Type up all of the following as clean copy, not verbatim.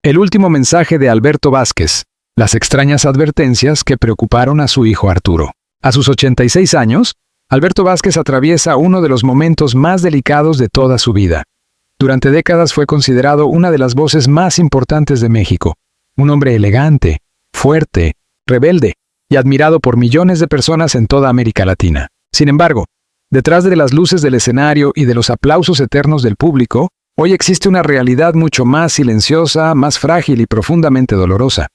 El último mensaje de Alberto Vázquez. Las extrañas advertencias que preocuparon a su hijo Arturo. A sus 86 años, Alberto Vázquez atraviesa uno de los momentos más delicados de toda su vida. Durante décadas fue considerado una de las voces más importantes de México. Un hombre elegante, fuerte, rebelde y admirado por millones de personas en toda América Latina. Sin embargo, detrás de las luces del escenario y de los aplausos eternos del público, hoy existe una realidad mucho más silenciosa, más frágil y profundamente dolorosa.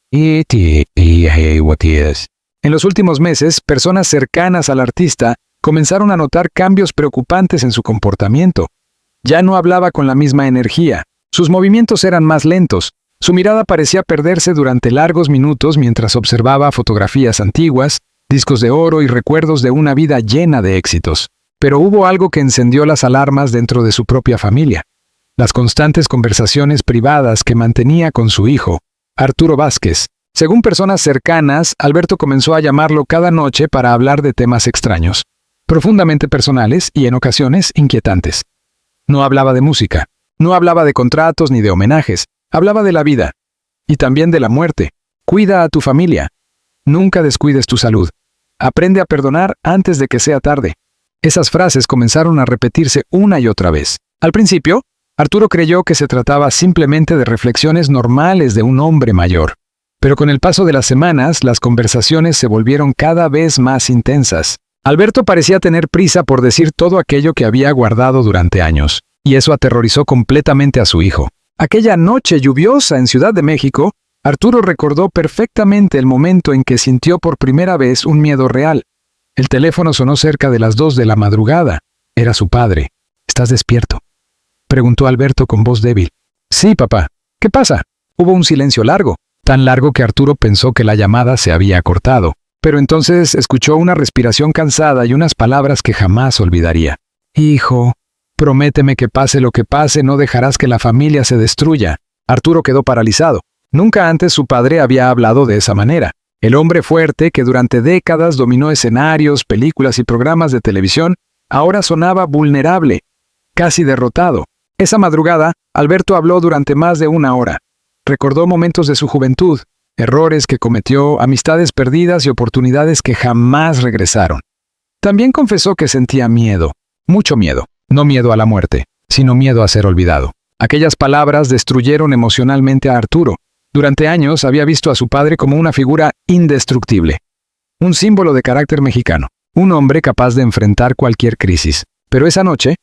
En los últimos meses, personas cercanas al artista comenzaron a notar cambios preocupantes en su comportamiento. Ya no hablaba con la misma energía, sus movimientos eran más lentos, su mirada parecía perderse durante largos minutos mientras observaba fotografías antiguas, discos de oro y recuerdos de una vida llena de éxitos. Pero hubo algo que encendió las alarmas dentro de su propia familia. Las constantes conversaciones privadas que mantenía con su hijo, Arturo Vázquez. Según personas cercanas, Alberto comenzó a llamarlo cada noche para hablar de temas extraños, profundamente personales y en ocasiones inquietantes. No hablaba de música, no hablaba de contratos ni de homenajes, hablaba de la vida y también de la muerte. Cuida a tu familia. Nunca descuides tu salud. Aprende a perdonar antes de que sea tarde. Esas frases comenzaron a repetirse una y otra vez. Al principio, Arturo creyó que se trataba simplemente de reflexiones normales de un hombre mayor. Pero con el paso de las semanas, las conversaciones se volvieron cada vez más intensas. Alberto parecía tener prisa por decir todo aquello que había guardado durante años, y eso aterrorizó completamente a su hijo. Aquella noche lluviosa en Ciudad de México, Arturo recordó perfectamente el momento en que sintió por primera vez un miedo real. El teléfono sonó cerca de las 2 de la madrugada. Era su padre. ¿Estás despierto?, preguntó Alberto con voz débil. Sí, papá. ¿Qué pasa? Hubo un silencio largo, tan largo que Arturo pensó que la llamada se había cortado. Pero entonces escuchó una respiración cansada y unas palabras que jamás olvidaría. Hijo, prométeme que pase lo que pase, no dejarás que la familia se destruya. Arturo quedó paralizado. Nunca antes su padre había hablado de esa manera. El hombre fuerte que durante décadas dominó escenarios, películas y programas de televisión, ahora sonaba vulnerable, casi derrotado. Esa madrugada, Alberto habló durante más de 1 hora. Recordó momentos de su juventud, errores que cometió, amistades perdidas y oportunidades que jamás regresaron. También confesó que sentía miedo, mucho miedo. No miedo a la muerte, sino miedo a ser olvidado. Aquellas palabras destruyeron emocionalmente a Arturo. Durante años había visto a su padre como una figura indestructible. Un símbolo de carácter mexicano. Un hombre capaz de enfrentar cualquier crisis. Pero esa noche,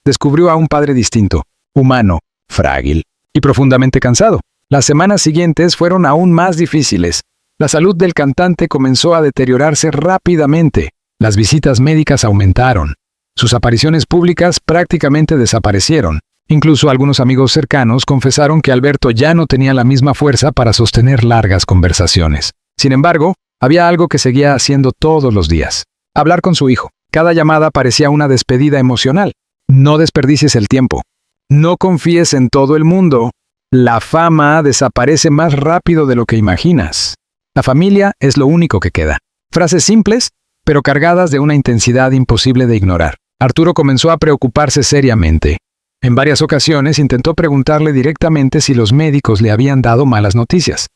descubrió a un padre distinto, humano, frágil y profundamente cansado. Las semanas siguientes fueron aún más difíciles. La salud del cantante comenzó a deteriorarse rápidamente. Las visitas médicas aumentaron. Sus apariciones públicas prácticamente desaparecieron. Incluso algunos amigos cercanos confesaron que Alberto ya no tenía la misma fuerza para sostener largas conversaciones. Sin embargo, había algo que seguía haciendo todos los días. Hablar con su hijo. Cada llamada parecía una despedida emocional. No desperdicies el tiempo. No confíes en todo el mundo. La fama desaparece más rápido de lo que imaginas. La familia es lo único que queda. Frases simples, pero cargadas de una intensidad imposible de ignorar. Arturo comenzó a preocuparse seriamente. En varias ocasiones intentó preguntarle directamente si los médicos le habían dado malas noticias.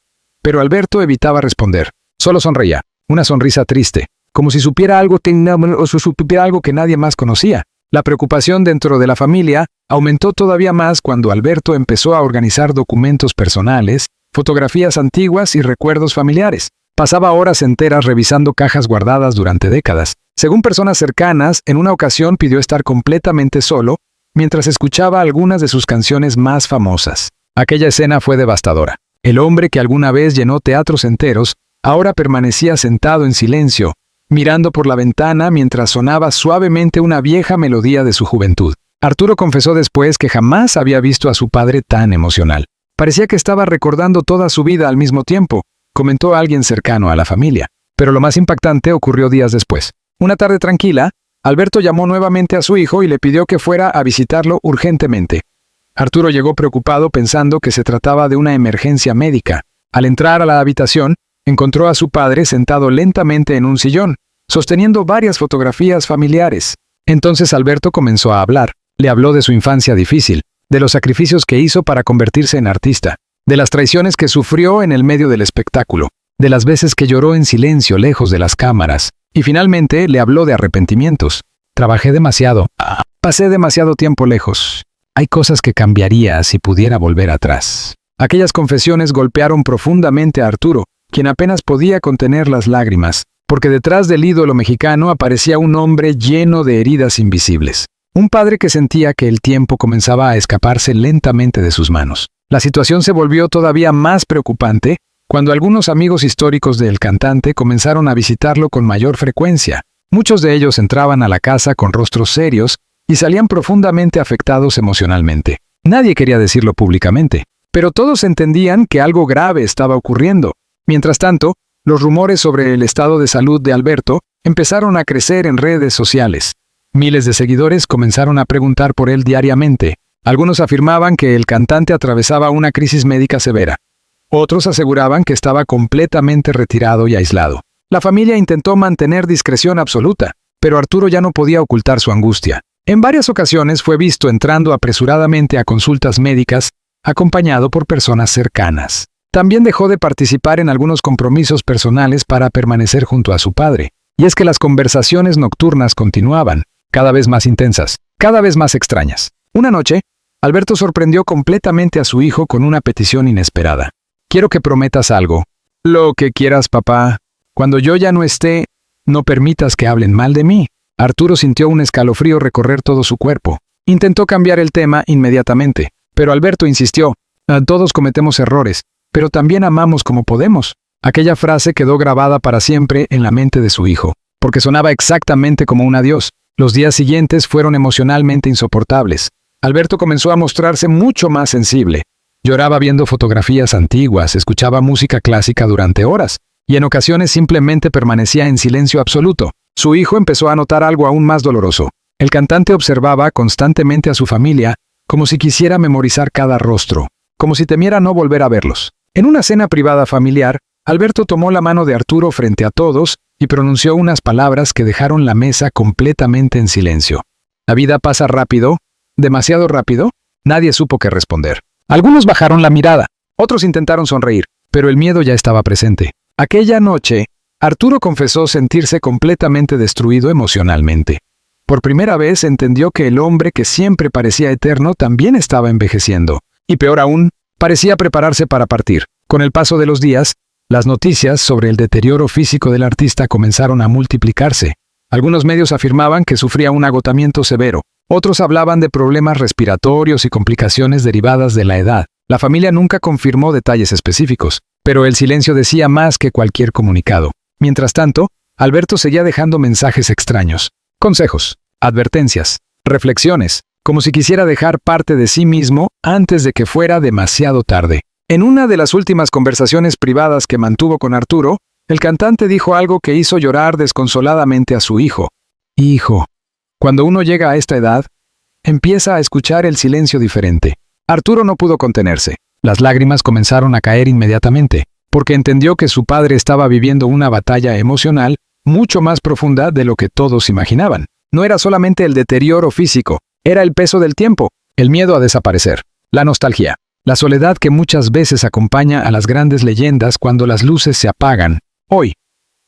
Pero Alberto evitaba responder. Solo sonreía, una sonrisa triste, como si supiera algo que nadie más conocía. La preocupación dentro de la familia aumentó todavía más cuando Alberto empezó a organizar documentos personales, fotografías antiguas y recuerdos familiares. Pasaba horas enteras revisando cajas guardadas durante décadas. Según personas cercanas, en una ocasión pidió estar completamente solo mientras escuchaba algunas de sus canciones más famosas. Aquella escena fue devastadora. El hombre que alguna vez llenó teatros enteros, ahora permanecía sentado en silencio, mirando por la ventana mientras sonaba suavemente una vieja melodía de su juventud. Arturo confesó después que jamás había visto a su padre tan emocional. Parecía que estaba recordando toda su vida al mismo tiempo, comentó alguien cercano a la familia. Pero lo más impactante ocurrió días después. Una tarde tranquila, Alberto llamó nuevamente a su hijo y le pidió que fuera a visitarlo urgentemente. Arturo llegó preocupado pensando que se trataba de una emergencia médica. Al entrar a la habitación, encontró a su padre sentado lentamente en un sillón, sosteniendo varias fotografías familiares. Entonces Alberto comenzó a hablar. Le habló de su infancia difícil, de los sacrificios que hizo para convertirse en artista, de las traiciones que sufrió en el medio del espectáculo, de las veces que lloró en silencio lejos de las cámaras, y finalmente le habló de arrepentimientos. Trabajé demasiado. Pasé demasiado tiempo lejos. Hay cosas que cambiaría si pudiera volver atrás. Aquellas confesiones golpearon profundamente a Arturo, quien apenas podía contener las lágrimas, porque detrás del ídolo mexicano aparecía un hombre lleno de heridas invisibles. Un padre que sentía que el tiempo comenzaba a escaparse lentamente de sus manos. La situación se volvió todavía más preocupante cuando algunos amigos históricos del cantante comenzaron a visitarlo con mayor frecuencia. Muchos de ellos entraban a la casa con rostros serios y salían profundamente afectados emocionalmente. Nadie quería decirlo públicamente, pero todos entendían que algo grave estaba ocurriendo. Mientras tanto, los rumores sobre el estado de salud de Alberto empezaron a crecer en redes sociales. Miles de seguidores comenzaron a preguntar por él diariamente. Algunos afirmaban que el cantante atravesaba una crisis médica severa. Otros aseguraban que estaba completamente retirado y aislado. La familia intentó mantener discreción absoluta, pero Arturo ya no podía ocultar su angustia. En varias ocasiones fue visto entrando apresuradamente a consultas médicas, acompañado por personas cercanas. También dejó de participar en algunos compromisos personales para permanecer junto a su padre. Y es que las conversaciones nocturnas continuaban, cada vez más intensas, cada vez más extrañas. Una noche, Alberto sorprendió completamente a su hijo con una petición inesperada. Quiero que prometas algo. Lo que quieras, papá. Cuando yo ya no esté, no permitas que hablen mal de mí. Arturo sintió un escalofrío recorrer todo su cuerpo. Intentó cambiar el tema inmediatamente, pero Alberto insistió. Todos cometemos errores, pero también amamos como podemos. Aquella frase quedó grabada para siempre en la mente de su hijo, porque sonaba exactamente como un adiós. Los días siguientes fueron emocionalmente insoportables. Alberto comenzó a mostrarse mucho más sensible. Lloraba viendo fotografías antiguas, escuchaba música clásica durante horas, y en ocasiones simplemente permanecía en silencio absoluto. Su hijo empezó a notar algo aún más doloroso. El cantante observaba constantemente a su familia, como si quisiera memorizar cada rostro, como si temiera no volver a verlos. En una cena privada familiar, Alberto tomó la mano de Arturo frente a todos y pronunció unas palabras que dejaron la mesa completamente en silencio. ¿La vida pasa rápido? ¿Demasiado rápido? Nadie supo qué responder. Algunos bajaron la mirada, otros intentaron sonreír, pero el miedo ya estaba presente. Aquella noche, Arturo confesó sentirse completamente destruido emocionalmente. Por primera vez entendió que el hombre que siempre parecía eterno también estaba envejeciendo. Y peor aún, parecía prepararse para partir. Con el paso de los días, las noticias sobre el deterioro físico del artista comenzaron a multiplicarse. Algunos medios afirmaban que sufría un agotamiento severo. Otros hablaban de problemas respiratorios y complicaciones derivadas de la edad. La familia nunca confirmó detalles específicos, pero el silencio decía más que cualquier comunicado. Mientras tanto, Alberto seguía dejando mensajes extraños. Consejos, advertencias, reflexiones, como si quisiera dejar parte de sí mismo antes de que fuera demasiado tarde. En una de las últimas conversaciones privadas que mantuvo con Arturo, el cantante dijo algo que hizo llorar desconsoladamente a su hijo. Hijo. Cuando uno llega a esta edad, empieza a escuchar el silencio diferente. Arturo no pudo contenerse. Las lágrimas comenzaron a caer inmediatamente, porque entendió que su padre estaba viviendo una batalla emocional mucho más profunda de lo que todos imaginaban. No era solamente el deterioro físico, era el peso del tiempo, el miedo a desaparecer, la nostalgia, la soledad que muchas veces acompaña a las grandes leyendas cuando las luces se apagan. Hoy,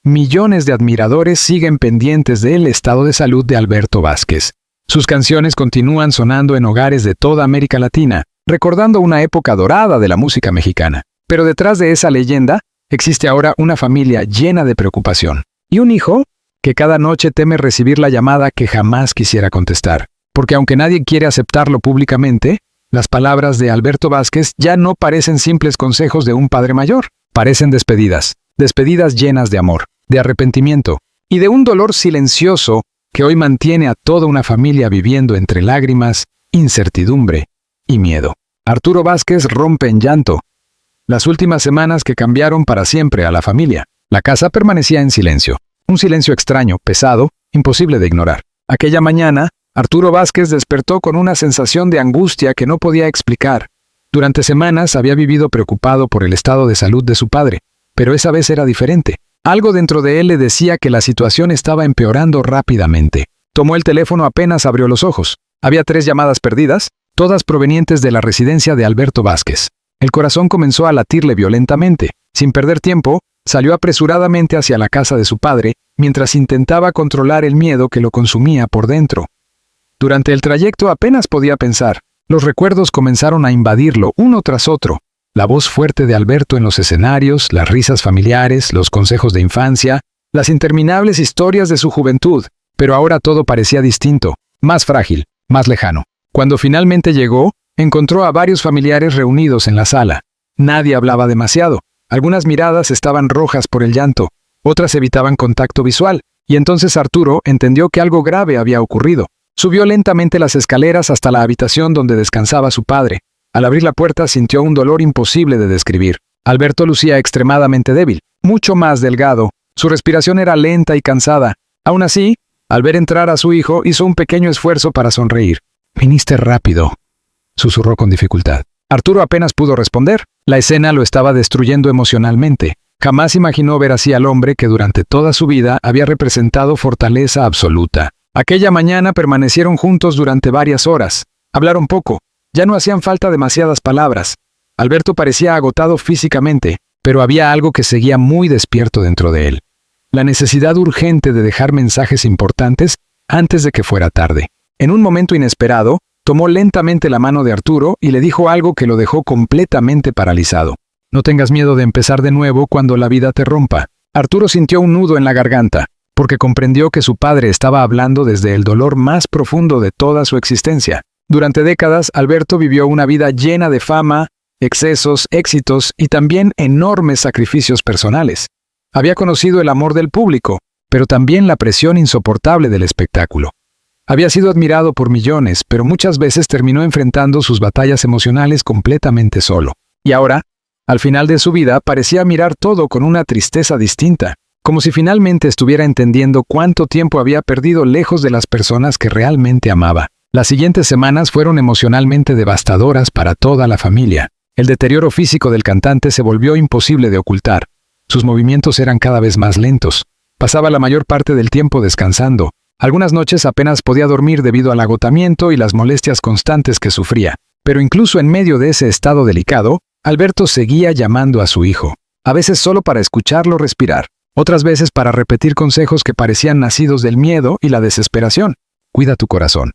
millones de admiradores siguen pendientes del estado de salud de Alberto Vázquez. Sus canciones continúan sonando en hogares de toda América Latina, recordando una época dorada de la música mexicana. Pero detrás de esa leyenda, existe ahora una familia llena de preocupación. Y un hijo que cada noche teme recibir la llamada que jamás quisiera contestar. Porque aunque nadie quiere aceptarlo públicamente, las palabras de Alberto Vázquez ya no parecen simples consejos de un padre mayor. Parecen despedidas. Despedidas llenas de amor, de arrepentimiento y de un dolor silencioso que hoy mantiene a toda una familia viviendo entre lágrimas, incertidumbre y miedo. Arturo Vázquez rompe en llanto. Las últimas semanas que cambiaron para siempre a la familia. La casa permanecía en silencio. Un silencio extraño, pesado, imposible de ignorar. Aquella mañana, Arturo Vázquez despertó con una sensación de angustia que no podía explicar. Durante semanas había vivido preocupado por el estado de salud de su padre, pero esa vez era diferente. Algo dentro de él le decía que la situación estaba empeorando rápidamente. Tomó el teléfono apenas abrió los ojos. Había 3 llamadas perdidas, todas provenientes de la residencia de Alberto Vázquez. El corazón comenzó a latirle violentamente. Sin perder tiempo, salió apresuradamente hacia la casa de su padre, mientras intentaba controlar el miedo que lo consumía por dentro. Durante el trayecto apenas podía pensar. Los recuerdos comenzaron a invadirlo uno tras otro. La voz fuerte de Alberto en los escenarios, las risas familiares, los consejos de infancia, las interminables historias de su juventud. Pero ahora todo parecía distinto, más frágil, más lejano. Cuando finalmente llegó, encontró a varios familiares reunidos en la sala. Nadie hablaba demasiado. Algunas miradas estaban rojas por el llanto, otras evitaban contacto visual, y entonces Arturo entendió que algo grave había ocurrido. Subió lentamente las escaleras hasta la habitación donde descansaba su padre. Al abrir la puerta sintió un dolor imposible de describir. Alberto lucía extremadamente débil, mucho más delgado. Su respiración era lenta y cansada. Aún así, al ver entrar a su hijo, hizo un pequeño esfuerzo para sonreír. «Viniste rápido», susurró con dificultad. Arturo apenas pudo responder. La escena lo estaba destruyendo emocionalmente. Jamás imaginó ver así al hombre que durante toda su vida había representado fortaleza absoluta. Aquella mañana permanecieron juntos durante varias horas. Hablaron poco. Ya no hacían falta demasiadas palabras. Alberto parecía agotado físicamente, pero había algo que seguía muy despierto dentro de él. La necesidad urgente de dejar mensajes importantes antes de que fuera tarde. En un momento inesperado, tomó lentamente la mano de Arturo y le dijo algo que lo dejó completamente paralizado. «No tengas miedo de empezar de nuevo cuando la vida te rompa». Arturo sintió un nudo en la garganta, porque comprendió que su padre estaba hablando desde el dolor más profundo de toda su existencia. Durante décadas, Alberto vivió una vida llena de fama, excesos, éxitos y también enormes sacrificios personales. Había conocido el amor del público, pero también la presión insoportable del espectáculo. Había sido admirado por millones, pero muchas veces terminó enfrentando sus batallas emocionales completamente solo. Y ahora, al final de su vida, parecía mirar todo con una tristeza distinta, como si finalmente estuviera entendiendo cuánto tiempo había perdido lejos de las personas que realmente amaba. Las siguientes semanas fueron emocionalmente devastadoras para toda la familia. El deterioro físico del cantante se volvió imposible de ocultar. Sus movimientos eran cada vez más lentos. Pasaba la mayor parte del tiempo descansando. Algunas noches apenas podía dormir debido al agotamiento y las molestias constantes que sufría. Pero incluso en medio de ese estado delicado, Alberto seguía llamando a su hijo. A veces solo para escucharlo respirar. Otras veces para repetir consejos que parecían nacidos del miedo y la desesperación. Cuida tu corazón.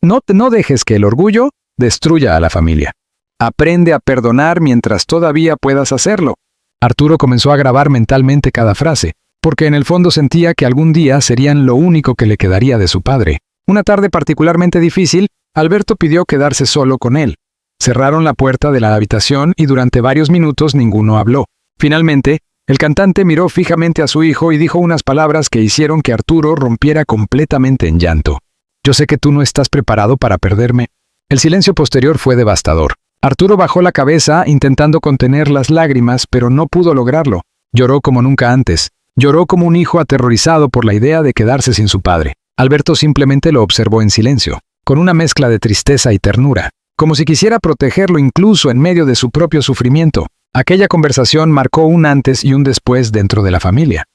No dejes que el orgullo destruya a la familia. Aprende a perdonar mientras todavía puedas hacerlo. Arturo comenzó a grabar mentalmente cada frase, porque en el fondo sentía que algún día serían lo único que le quedaría de su padre. Una tarde particularmente difícil, Alberto pidió quedarse solo con él. Cerraron la puerta de la habitación y durante varios minutos ninguno habló. Finalmente, el cantante miró fijamente a su hijo y dijo unas palabras que hicieron que Arturo rompiera completamente en llanto. «Yo sé que tú no estás preparado para perderme». El silencio posterior fue devastador. Arturo bajó la cabeza intentando contener las lágrimas, pero no pudo lograrlo. Lloró como nunca antes. Lloró como un hijo aterrorizado por la idea de quedarse sin su padre. Alberto simplemente lo observó en silencio, con una mezcla de tristeza y ternura, como si quisiera protegerlo incluso en medio de su propio sufrimiento. Aquella conversación marcó un antes y un después dentro de la familia.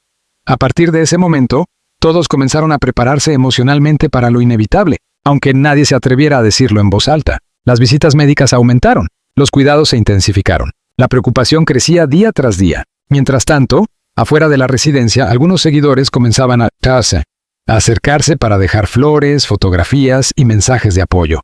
A partir de ese momento, todos comenzaron a prepararse emocionalmente para lo inevitable, aunque nadie se atreviera a decirlo en voz alta. Las visitas médicas aumentaron, los cuidados se intensificaron. La preocupación crecía día tras día. Mientras tanto, afuera de la residencia, algunos seguidores comenzaban a acercarse para dejar flores, fotografías y mensajes de apoyo.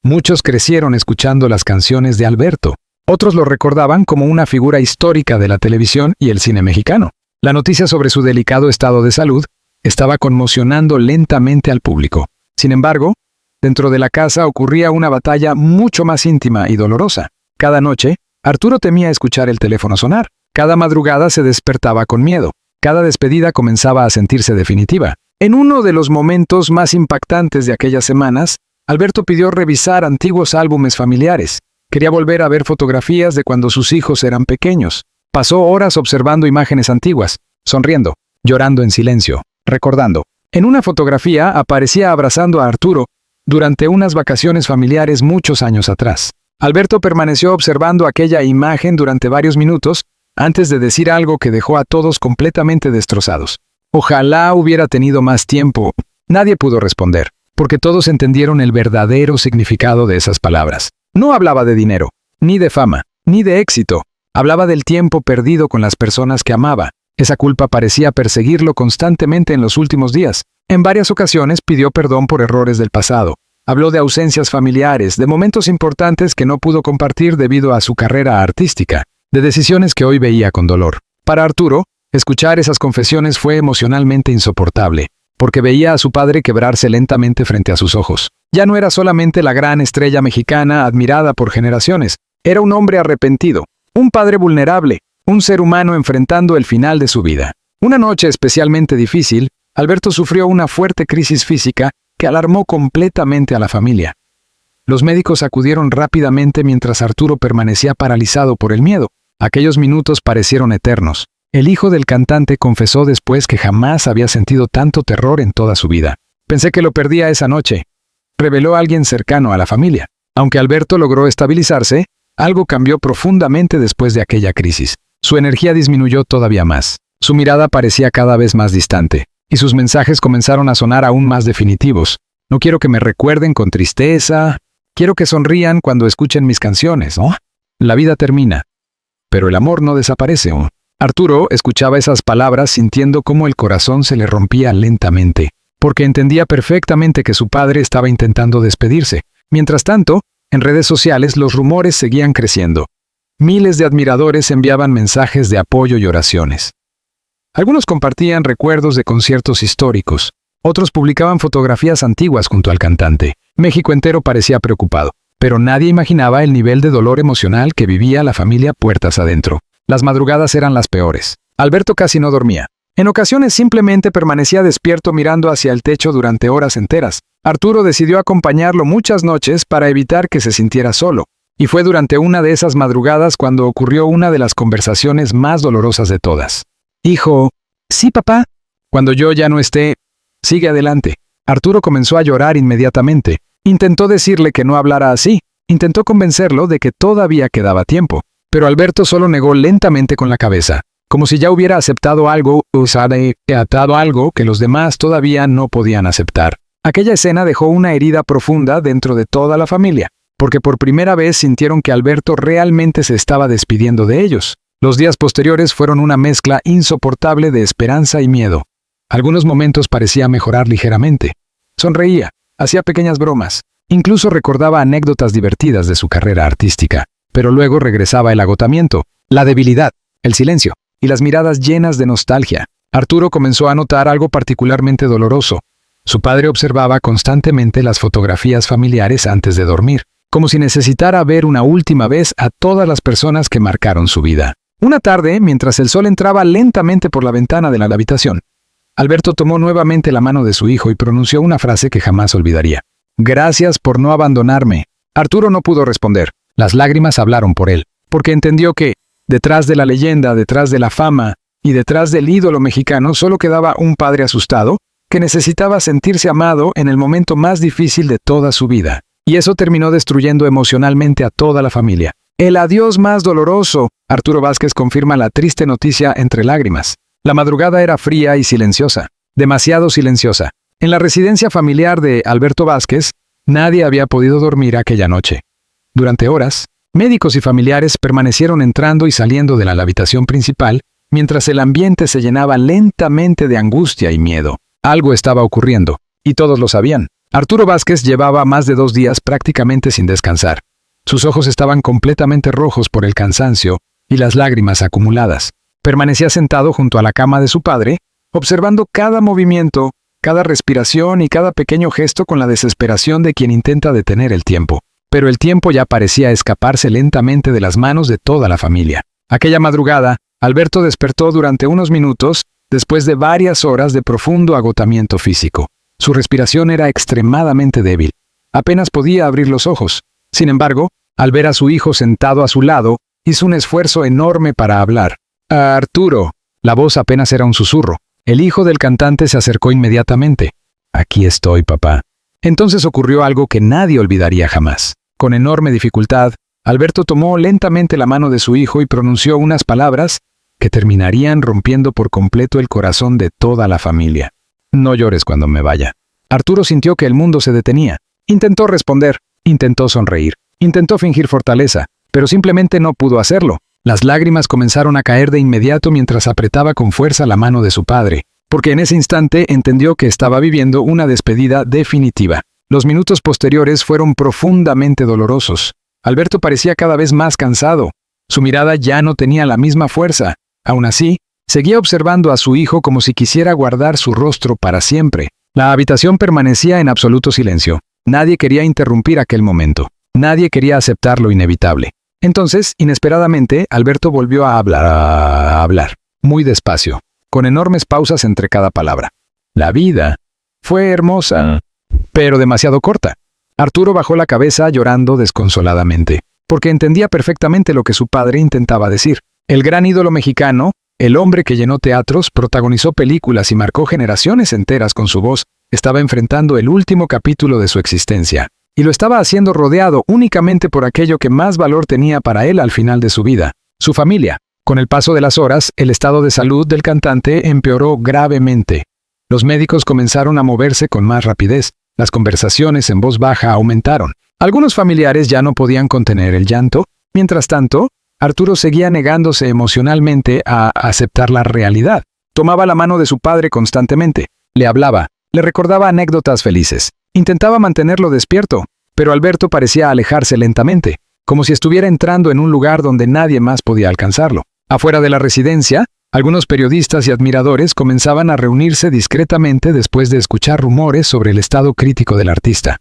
Muchos crecieron escuchando las canciones de Alberto. Otros lo recordaban como una figura histórica de la televisión y el cine mexicano. La noticia sobre su delicado estado de salud estaba conmocionando lentamente al público. Sin embargo, dentro de la casa ocurría una batalla mucho más íntima y dolorosa. Cada noche, Arturo temía escuchar el teléfono sonar. Cada madrugada se despertaba con miedo. Cada despedida comenzaba a sentirse definitiva. En uno de los momentos más impactantes de aquellas semanas, Alberto pidió revisar antiguos álbumes familiares. Quería volver a ver fotografías de cuando sus hijos eran pequeños. Pasó horas observando imágenes antiguas, sonriendo, llorando en silencio, recordando. En una fotografía aparecía abrazando a Arturo durante unas vacaciones familiares muchos años atrás. Alberto permaneció observando aquella imagen durante varios minutos antes de decir algo que dejó a todos completamente destrozados. Ojalá hubiera tenido más tiempo. Nadie pudo responder, porque todos entendieron el verdadero significado de esas palabras. No hablaba de dinero, ni de fama, ni de éxito. Hablaba del tiempo perdido con las personas que amaba. Esa culpa parecía perseguirlo constantemente en los últimos días. En varias ocasiones pidió perdón por errores del pasado. Habló de ausencias familiares, de momentos importantes que no pudo compartir debido a su carrera artística, de decisiones que hoy veía con dolor. Para Arturo, escuchar esas confesiones fue emocionalmente insoportable, porque veía a su padre quebrarse lentamente frente a sus ojos. Ya no era solamente la gran estrella mexicana admirada por generaciones, era un hombre arrepentido, un padre vulnerable, un ser humano enfrentando el final de su vida. Una noche especialmente difícil, Alberto sufrió una fuerte crisis física que alarmó completamente a la familia. Los médicos acudieron rápidamente mientras Arturo permanecía paralizado por el miedo. Aquellos minutos parecieron eternos. El hijo del cantante confesó después que jamás había sentido tanto terror en toda su vida. Pensé que lo perdía esa noche, reveló alguien cercano a la familia. Aunque Alberto logró estabilizarse, algo cambió profundamente después de aquella crisis. Su energía disminuyó todavía más. Su mirada parecía cada vez más distante, y sus mensajes comenzaron a sonar aún más definitivos. No quiero que me recuerden con tristeza, quiero que sonrían cuando escuchen mis canciones, ¿no? La vida termina, pero el amor no desaparece, ¿no? Arturo escuchaba esas palabras sintiendo cómo el corazón se le rompía lentamente, porque entendía perfectamente que su padre estaba intentando despedirse. Mientras tanto, en redes sociales los rumores seguían creciendo. Miles de admiradores enviaban mensajes de apoyo y oraciones. Algunos compartían recuerdos de conciertos históricos, otros publicaban fotografías antiguas junto al cantante. México entero parecía preocupado, pero nadie imaginaba el nivel de dolor emocional que vivía la familia puertas adentro. Las madrugadas eran las peores. Alberto casi no dormía. En ocasiones simplemente permanecía despierto mirando hacia el techo durante horas enteras. Arturo decidió acompañarlo muchas noches para evitar que se sintiera solo. Y fue durante una de esas madrugadas cuando ocurrió una de las conversaciones más dolorosas de todas. Hijo, sí, papá. Cuando yo ya no esté, sigue adelante. Arturo comenzó a llorar inmediatamente. Intentó decirle que no hablara así. Intentó convencerlo de que todavía quedaba tiempo. Pero Alberto solo negó lentamente con la cabeza, como si ya hubiera aceptado algo, atado algo que los demás todavía no podían aceptar. Aquella escena dejó una herida profunda dentro de toda la familia, porque por primera vez sintieron que Alberto realmente se estaba despidiendo de ellos. Los días posteriores fueron una mezcla insoportable de esperanza y miedo. Algunos momentos parecía mejorar ligeramente. Sonreía, hacía pequeñas bromas, incluso recordaba anécdotas divertidas de su carrera artística. Pero luego regresaba el agotamiento, la debilidad, el silencio y las miradas llenas de nostalgia. Arturo comenzó a notar algo particularmente doloroso. Su padre observaba constantemente las fotografías familiares antes de dormir, como si necesitara ver una última vez a todas las personas que marcaron su vida. Una tarde, mientras el sol entraba lentamente por la ventana de la habitación, Alberto tomó nuevamente la mano de su hijo y pronunció una frase que jamás olvidaría. «Gracias por no abandonarme». Arturo no pudo responder. Las lágrimas hablaron por él, porque entendió que, detrás de la leyenda, detrás de la fama y detrás del ídolo mexicano solo quedaba un padre asustado que necesitaba sentirse amado en el momento más difícil de toda su vida. Y eso terminó destruyendo emocionalmente a toda la familia. El adiós más doloroso. Arturo Vázquez confirma la triste noticia entre lágrimas. La madrugada era fría y silenciosa, demasiado silenciosa. En la residencia familiar de Alberto Vázquez, nadie había podido dormir aquella noche. Durante horas, médicos y familiares permanecieron entrando y saliendo de la habitación principal, mientras el ambiente se llenaba lentamente de angustia y miedo. Algo estaba ocurriendo, y todos lo sabían. Arturo Vázquez llevaba más de 2 días prácticamente sin descansar. Sus ojos estaban completamente rojos por el cansancio y las lágrimas acumuladas. Permanecía sentado junto a la cama de su padre, observando cada movimiento, cada respiración y cada pequeño gesto con la desesperación de quien intenta detener el tiempo. Pero el tiempo ya parecía escaparse lentamente de las manos de toda la familia. Aquella madrugada, Alberto despertó durante unos minutos, después de varias horas de profundo agotamiento físico. Su respiración era extremadamente débil. Apenas podía abrir los ojos. Sin embargo, al ver a su hijo sentado a su lado, hizo un esfuerzo enorme para hablar. «Arturo». La voz apenas era un susurro. El hijo del cantante se acercó inmediatamente. «Aquí estoy, papá». Entonces ocurrió algo que nadie olvidaría jamás. Con enorme dificultad, Alberto tomó lentamente la mano de su hijo y pronunció unas palabras que terminarían rompiendo por completo el corazón de toda la familia. «No llores cuando me vaya». Arturo sintió que el mundo se detenía. Intentó responder, intentó sonreír, intentó fingir fortaleza, pero simplemente no pudo hacerlo. Las lágrimas comenzaron a caer de inmediato mientras apretaba con fuerza la mano de su padre, porque en ese instante entendió que estaba viviendo una despedida definitiva. Los minutos posteriores fueron profundamente dolorosos. Alberto parecía cada vez más cansado. Su mirada ya no tenía la misma fuerza. Aún así, seguía observando a su hijo como si quisiera guardar su rostro para siempre. La habitación permanecía en absoluto silencio. Nadie quería interrumpir aquel momento. Nadie quería aceptar lo inevitable. Entonces, inesperadamente, Alberto volvió a hablar, muy despacio, con enormes pausas entre cada palabra. La vida fue hermosa, pero demasiado corta. Arturo bajó la cabeza llorando desconsoladamente, porque entendía perfectamente lo que su padre intentaba decir. El gran ídolo mexicano, el hombre que llenó teatros, protagonizó películas y marcó generaciones enteras con su voz, estaba enfrentando el último capítulo de su existencia. Y lo estaba haciendo rodeado únicamente por aquello que más valor tenía para él al final de su vida, su familia. Con el paso de las horas, el estado de salud del cantante empeoró gravemente. Los médicos comenzaron a moverse con más rapidez. Las conversaciones en voz baja aumentaron. Algunos familiares ya no podían contener el llanto. Mientras tanto, Arturo seguía negándose emocionalmente a aceptar la realidad. Tomaba la mano de su padre constantemente. Le hablaba. Le recordaba anécdotas felices. Intentaba mantenerlo despierto, pero Alberto parecía alejarse lentamente, como si estuviera entrando en un lugar donde nadie más podía alcanzarlo. Afuera de la residencia, algunos periodistas y admiradores comenzaban a reunirse discretamente después de escuchar rumores sobre el estado crítico del artista.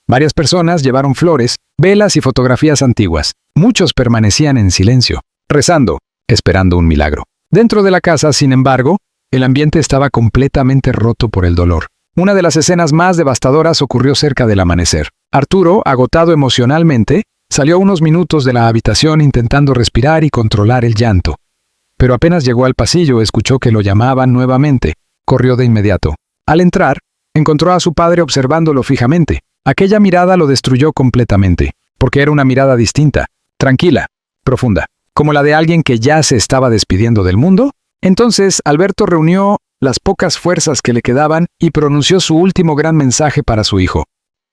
Varias personas llevaron flores, velas y fotografías antiguas. Muchos permanecían en silencio, rezando, esperando un milagro. Dentro de la casa, sin embargo, el ambiente estaba completamente roto por el dolor. Una de las escenas más devastadoras ocurrió cerca del amanecer. Arturo, agotado emocionalmente, salió unos minutos de la habitación intentando respirar y controlar el llanto. Pero apenas llegó al pasillo, escuchó que lo llamaban nuevamente. Corrió de inmediato. Al entrar, encontró a su padre observándolo fijamente. Aquella mirada lo destruyó completamente, porque era una mirada distinta, tranquila, profunda, como la de alguien que ya se estaba despidiendo del mundo. Entonces, Alberto reunió las pocas fuerzas que le quedaban y pronunció su último gran mensaje para su hijo.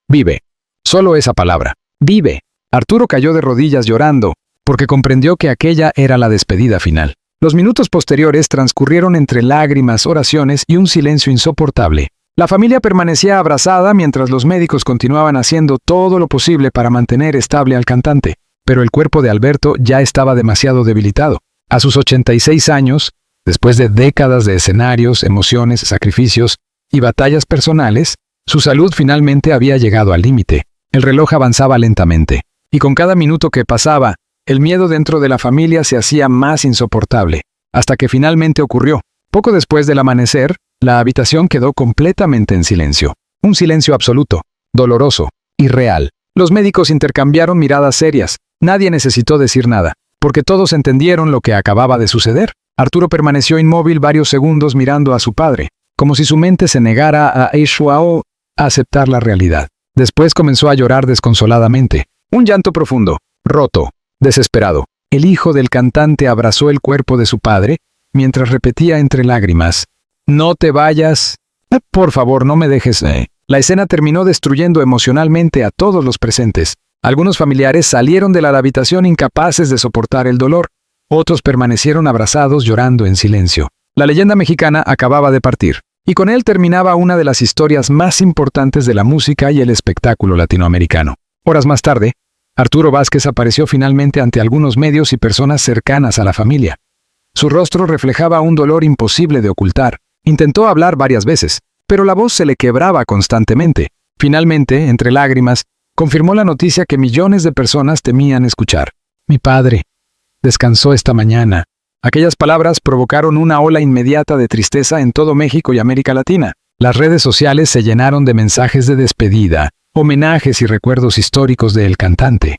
Vive. Solo esa palabra. Vive. Arturo cayó de rodillas llorando, porque comprendió que aquella era la despedida final. Los minutos posteriores transcurrieron entre lágrimas, oraciones y un silencio insoportable. La familia permanecía abrazada mientras los médicos continuaban haciendo todo lo posible para mantener estable al cantante, pero el cuerpo de Alberto ya estaba demasiado debilitado. A sus 86 años, después de décadas de escenarios, emociones, sacrificios y batallas personales, su salud finalmente había llegado al límite. El reloj avanzaba lentamente, y con cada minuto que pasaba, el miedo dentro de la familia se hacía más insoportable, hasta que finalmente ocurrió. Poco después del amanecer, la habitación quedó completamente en silencio. Un silencio absoluto, doloroso, irreal. Los médicos intercambiaron miradas serias. Nadie necesitó decir nada, porque todos entendieron lo que acababa de suceder. Arturo permaneció inmóvil varios segundos mirando a su padre, como si su mente se negara a aceptar la realidad. Después comenzó a llorar desconsoladamente. Un llanto profundo, roto, desesperado. El hijo del cantante abrazó el cuerpo de su padre, mientras repetía entre lágrimas: «No te vayas. Por favor, no me dejes». La escena terminó destruyendo emocionalmente a todos los presentes. Algunos familiares salieron de la habitación incapaces de soportar el dolor. Otros permanecieron abrazados llorando en silencio. La leyenda mexicana acababa de partir, y con él terminaba una de las historias más importantes de la música y el espectáculo latinoamericano. Horas más tarde, Arturo Vázquez apareció finalmente ante algunos medios y personas cercanas a la familia. Su rostro reflejaba un dolor imposible de ocultar. Intentó hablar varias veces, pero la voz se le quebraba constantemente. Finalmente, entre lágrimas, confirmó la noticia que millones de personas temían escuchar. «Mi padre descansó esta mañana». Aquellas palabras provocaron una ola inmediata de tristeza en todo México y América Latina. Las redes sociales se llenaron de mensajes de despedida, homenajes y recuerdos históricos del cantante.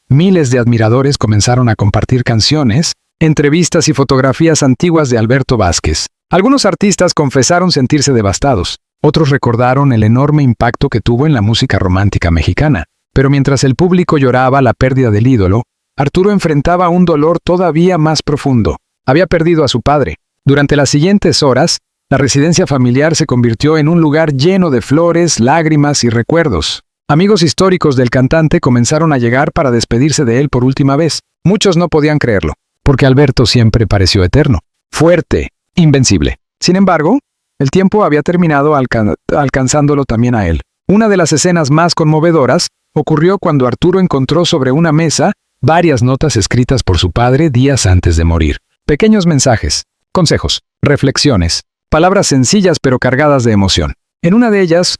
Miles de admiradores comenzaron a compartir canciones, entrevistas y fotografías antiguas de Alberto Vázquez. Algunos artistas confesaron sentirse devastados. Otros recordaron el enorme impacto que tuvo en la música romántica mexicana. Pero mientras el público lloraba la pérdida del ídolo, Arturo enfrentaba un dolor todavía más profundo. Había perdido a su padre. Durante las siguientes horas, la residencia familiar se convirtió en un lugar lleno de flores, lágrimas y recuerdos. Amigos históricos del cantante comenzaron a llegar para despedirse de él por última vez. Muchos no podían creerlo, porque Alberto siempre pareció eterno, fuerte, invencible. Sin embargo, el tiempo había terminado alcanzándolo también a él. Una de las escenas más conmovedoras ocurrió cuando Arturo encontró sobre una mesa varias notas escritas por su padre días antes de morir. Pequeños mensajes, consejos, reflexiones, palabras sencillas pero cargadas de emoción. En una de ellas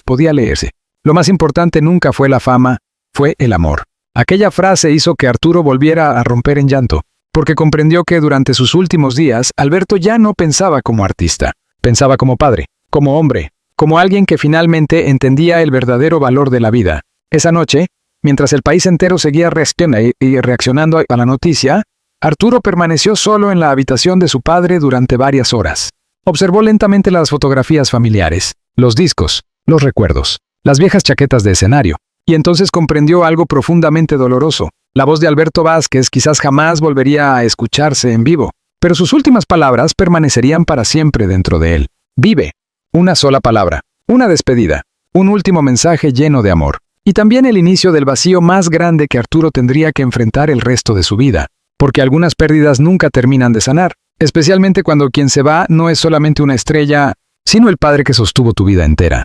podía leerse: lo más importante nunca fue la fama, fue el amor. Aquella frase hizo que Arturo volviera a romper en llanto, porque comprendió que durante sus últimos días Alberto ya no pensaba como artista, pensaba como padre, como hombre, como alguien que finalmente entendía el verdadero valor de la vida. Esa noche, mientras el país entero seguía reaccionando a la noticia, Arturo permaneció solo en la habitación de su padre durante varias horas. Observó lentamente las fotografías familiares, los discos, los recuerdos, las viejas chaquetas de escenario, y entonces comprendió algo profundamente doloroso. La voz de Alberto Vázquez quizás jamás volvería a escucharse en vivo, pero sus últimas palabras permanecerían para siempre dentro de él. Vive. Una sola palabra, una despedida, un último mensaje lleno de amor. Y también el inicio del vacío más grande que Arturo tendría que enfrentar el resto de su vida, porque algunas pérdidas nunca terminan de sanar, especialmente cuando quien se va no es solamente una estrella, sino el padre que sostuvo tu vida entera.